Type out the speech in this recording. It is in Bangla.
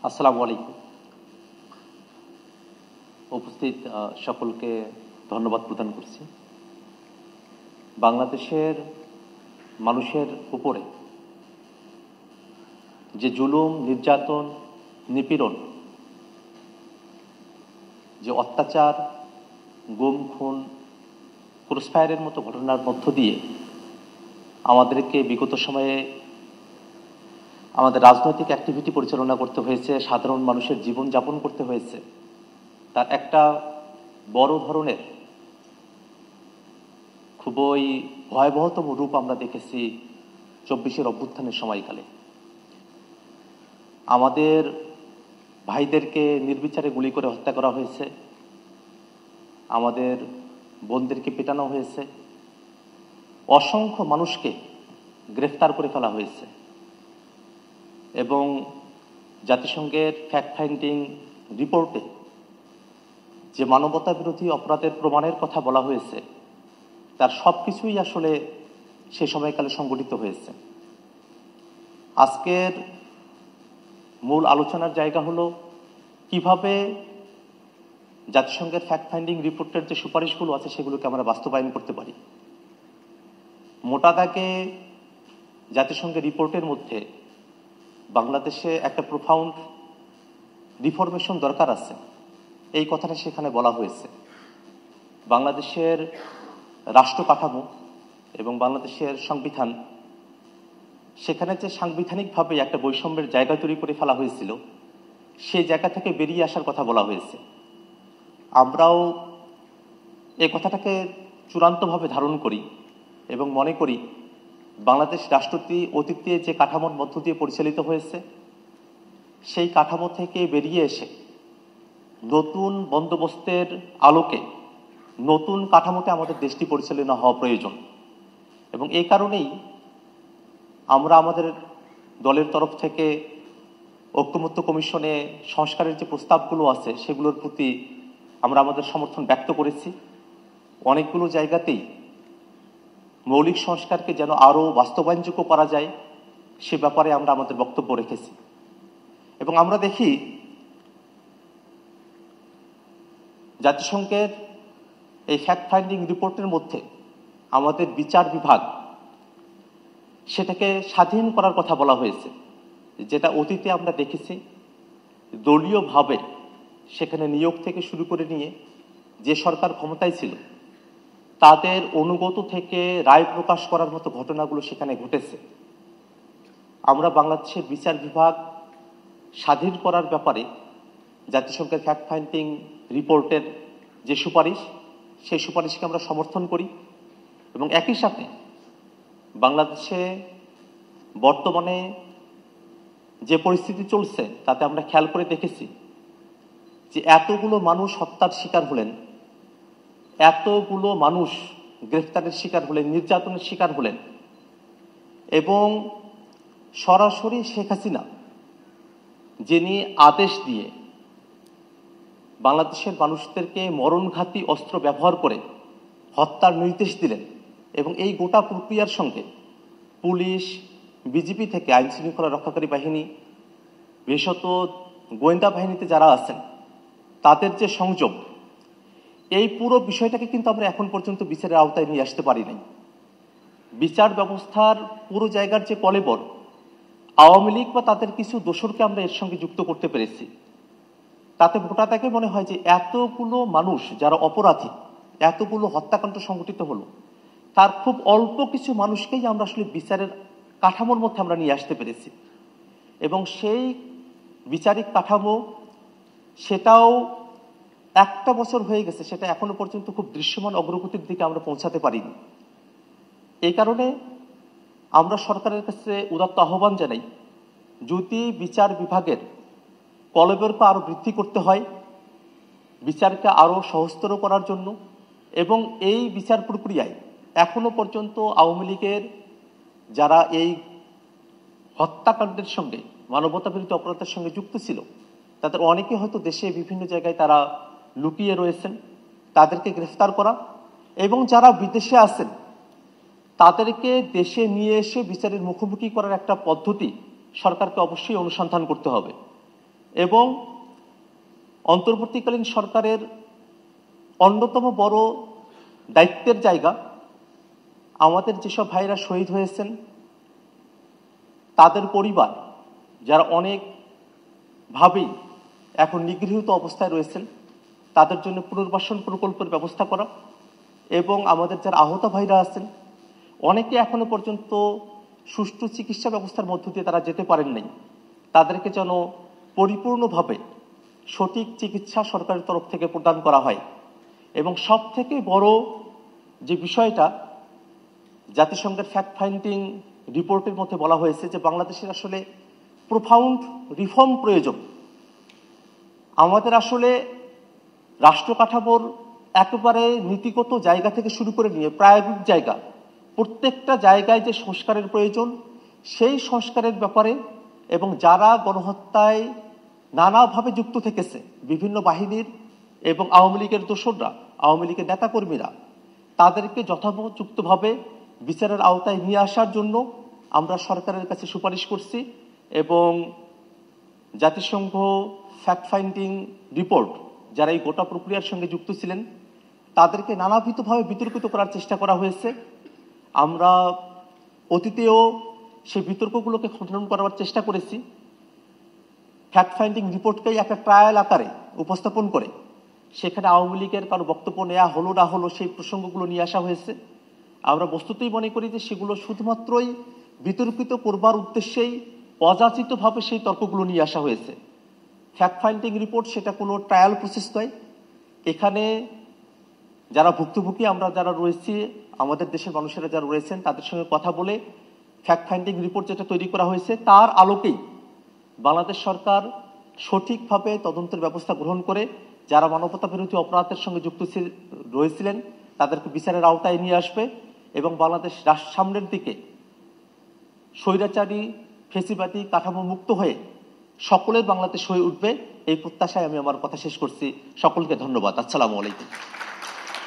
আসসালামু আলাইকুম। উপস্থিত সকলকে ধন্যবাদ প্রদান করছি। বাংলাদেশের মানুষের উপরে যে জুলুম, নির্যাতন, নিপীড়ন, যে অত্যাচার, গুম, খুন, ক্রসফায়ারের মতো ঘটনার মধ্য দিয়ে আমাদেরকে বিগত সময়ে আমাদের রাজনৈতিক অ্যাক্টিভিটি পরিচালনা করতে হয়েছে, সাধারণ মানুষের জীবন যাপন করতে হয়েছে, তার একটা বড় ধরনের খুবই ভয়াবহতম রূপ আমরা দেখেছি ২৪শে অভ্যুত্থানের সময়কালে। আমাদের ভাইদেরকে নির্বিচারে গুলি করে হত্যা করা হয়েছে, আমাদের বোনদেরকে পেটানো হয়েছে, অসংখ্য মানুষকে গ্রেফতার করে ফেলা হয়েছে এবং জাতিসংঘের ফ্যাক্ট ফাইন্ডিং রিপোর্টে যে মানবতা বিরোধী অপরাধের প্রমাণের কথা বলা হয়েছে তার সব কিছুই আসলে সে সময়কালে সংগঠিত হয়েছে। আজকের মূল আলোচনার জায়গা হলো কিভাবে জাতিসংঘের ফ্যাক্ট ফাইন্ডিং রিপোর্টের যে সুপারিশগুলো আছে সেগুলোকে আমরা বাস্তবায়ন করতে পারি। মোটা দাগে জাতিসংঘের রিপোর্টের মধ্যে বাংলাদেশে একটা প্রোফাউন্ড রিফরমেশন দরকার আছে, এই কথাটা সেখানে বলা হয়েছে। বাংলাদেশের রাষ্ট্র কাঠামো এবং বাংলাদেশের সংবিধান, সেখানে যে সাংবিধানিকভাবে একটা বৈষম্যের জায়গা তৈরি করে ফেলা হয়েছিল সেই জায়গা থেকে বেরিয়ে আসার কথা বলা হয়েছে। আমরাও এই কথাটাকে চূড়ান্তভাবে ধারণ করি এবং মনে করি বাংলাদেশ রাষ্ট্রটি অতীতে যে কাঠামোর মধ্য দিয়ে পরিচালিত হয়েছে সেই কাঠামো থেকে বেরিয়ে এসে নতুন বন্দোবস্তের আলোকে নতুন কাঠামোতে আমাদের দেশটি পরিচালনা হওয়া প্রয়োজন। এবং এই কারণেই আমরা আমাদের দলের তরফ থেকে ঐকমত্য কমিশনে সংস্কারের যে প্রস্তাবগুলো আছে সেগুলোর প্রতি আমরা আমাদের সমর্থন ব্যক্ত করেছি। অনেকগুলো জায়গাতেই মৌলিক সংস্কারকে যেন আরও বাস্তবায়নযোগ্য করা যায় সে ব্যাপারে আমরা আমাদের বক্তব্য রেখেছি। এবং আমরা দেখি জাতিসংঘের এই ফ্যাক্ট ফাইন্ডিং রিপোর্টের মধ্যে আমাদের বিচার বিভাগ সেটাকে স্বাধীন করার কথা বলা হয়েছে, যেটা অতীতে আমরা দেখেছি দলীয়ভাবে সেখানে নিয়োগ থেকে শুরু করে নিয়ে যে সরকার ক্ষমতায় ছিল তাদের অনুগত থেকে রায় প্রকাশ করার মতো ঘটনাগুলো সেখানে ঘটেছে। আমরা বাংলাদেশের বিচার বিভাগ স্বাধীন করার ব্যাপারে জাতিসংঘের ফ্যাক্ট ফাইন্ডিং রিপোর্টের যে সুপারিশ সেই সুপারিশকে আমরা সমর্থন করি। এবং একই সাথে বাংলাদেশে বর্তমানে যে পরিস্থিতি চলছে তাতে আমরা খেয়াল করে দেখেছি যে এতগুলো মানুষ হত্যার শিকার হলেন, এতগুলো মানুষ গ্রেফতারের শিকার হলেন, নির্যাতনের শিকার হলেন এবং সরাসরি শেখ হাসিনা যিনি আদেশ দিয়ে বাংলাদেশের মানুষদেরকে মরণঘাতী অস্ত্র ব্যবহার করে হত্যার নির্দেশ দিলেন এবং এই গোটা প্রক্রিয়ার সঙ্গে পুলিশ, বিজিবি থেকে আইন শৃঙ্খলা রক্ষাকারী বাহিনী, বিশেষত গোয়েন্দা বাহিনীতে যারা আছেন তাদের যে সংযোগ, এই পুরো বিষয়টাকে কিন্তু আমরা এখন পর্যন্ত বিচারের আওতায় নিয়ে আসতে পারি নাই। বিচার ব্যবস্থার পুরো জায়গার যে কলেবর আওয়ামী লীগ বা তাদের কিছু দোসরকে আমরা এর সঙ্গে যুক্ত করতে পেরেছি, তাতে মোটা তাকে মনে হয় যে এতগুলো মানুষ যারা অপরাধী, এতগুলো হত্যাকাণ্ড সংঘটিত হলো, তার খুব অল্প কিছু মানুষকেই আমরা আসলে বিচারের কাঠামোর মধ্যে আমরা নিয়ে আসতে পেরেছি। এবং সেই বিচারিক কাঠামো সেটাও একটা বছর হয়ে গেছে, সেটা এখনো পর্যন্ত খুব দৃশ্যমান অগ্রগতির দিকে আমরা পৌঁছাতে পারিনি। এই কারণে আমরা সরকারের কাছে উদাত্ত আহ্বান জানাই, যদি বিচার বিভাগের কলেবরকে আরো বৃদ্ধি করতে হয়, বিচারকে আরো সহজতর করার জন্য, এবং এই বিচার প্রক্রিয়ায় এখনো পর্যন্ত আওয়ামী লীগের যারা এই হত্যাকাণ্ডের সঙ্গে, মানবতা বিরোধী অপরাধের সঙ্গে যুক্ত ছিল তাদের অনেকে হয়তো দেশে বিভিন্ন জায়গায় তারা লুকিয়ে রয়েছেন, তাদেরকে গ্রেফতার করা এবং যারা বিদেশে আছেন তাদেরকে দেশে নিয়ে এসে বিচারের মুখোমুখি করার একটা পদ্ধতি সরকারকে অবশ্যই অনুসন্ধান করতে হবে। এবং অন্তর্বর্তীকালীন সরকারের অন্যতম বড় দায়িত্বের জায়গা আমাদের যেসব ভাইরা শহীদ হয়েছেন তাদের পরিবার যারা অনেকভাবেই এখন নিগৃহীত অবস্থায় রয়েছেন তাদের জন্য পুনর্বাসন প্রকল্পের ব্যবস্থা করা এবং আমাদের যারা আহত ভাইরা আছেন অনেকে এখনো পর্যন্ত সুষ্ঠু চিকিৎসা ব্যবস্থার মধ্য দিয়ে তারা যেতে পারেন নাই, তাদেরকে যেন পরিপূর্ণভাবে সঠিক চিকিৎসা সরকারের তরফ থেকে প্রদান করা হয়। এবং সব থেকে বড় যে বিষয়টা জাতিসংঘের ফ্যাক্ট ফাইন্ডিং রিপোর্টের মধ্যে বলা হয়েছে যে বাংলাদেশের আসলে প্রোফাউন্ড রিফর্ম প্রয়োজন। আমাদের আসলে রাষ্ট্র কাঠামোর একেবারে নীতিগত জায়গা থেকে শুরু করে নিয়ে প্রায়োগিক জায়গা প্রত্যেকটা জায়গায় যে সংস্কারের প্রয়োজন সেই সংস্কারের ব্যাপারে এবং যারা গণহত্যায় নানাভাবে যুক্ত থেকেছে বিভিন্ন বাহিনীর এবং আওয়ামী লীগের দোসররা, আওয়ামী লীগের নেতাকর্মীরা, তাদেরকে যথাযথভাবে বিচারের আওতায় নিয়ে আসার জন্য আমরা সরকারের কাছে সুপারিশ করছি এবং জাতিসংঘ ফ্যাক্ট ফাইন্ডিং রিপোর্ট যারা এই গোটা প্রক্রিয়ার সঙ্গে যুক্ত ছিলেন তাদেরকে নানাবিধভাবে বিতর্কিত করার চেষ্টা করা হয়েছে। আমরা অতীতেও সেই বিতর্কগুলোকে খণ্ডন করার চেষ্টা করেছি। ফ্যাক্ট ফাইন্ডিং রিপোর্টকেই একটা ট্রায়াল আকারে উপস্থাপন করে সেখানে আওয়ামী লীগের কারো বক্তব্য নেওয়া হলো না হলো সেই প্রসঙ্গগুলো নিয়ে আসা হয়েছে। আমরা বস্তুতেই মনে করি যে সেগুলো শুধুমাত্রই বিতর্কিত করবার উদ্দেশ্যেই অযাচিতভাবে সেই তর্কগুলো নিয়ে আসা হয়েছে। ফ্যাক্ট ফাইন্ডিং রিপোর্ট সেটা কোনো ট্রায়াল প্রসেস নয়। এখানে যারা ভুক্তভোগী আমরা যারা রয়েছি, আমাদের দেশের মানুষেরা যারা রয়েছেন তাদের সঙ্গে কথা বলে ফ্যাক্ট ফাইন্ডিং রিপোর্ট যেটা তৈরি করা হয়েছে তার আলোকেই বাংলাদেশ সরকার সঠিকভাবে তদন্তের ব্যবস্থা গ্রহণ করে যারা মানবতা বিরোধী অপরাধের সঙ্গে যুক্ত রয়েছিলেন তাদেরকে বিচারের আওতায় নিয়ে আসবে এবং বাংলাদেশ সামনের দিকে স্বৈরাচারী ফেসিবাদী কাঠামো মুক্ত হয়ে সকলের বাংলাদেশ হয়ে উঠবে এই প্রত্যাশায় আমি আমার কথা শেষ করছি। সকলকে ধন্যবাদ। আসসালামু আলাইকুম।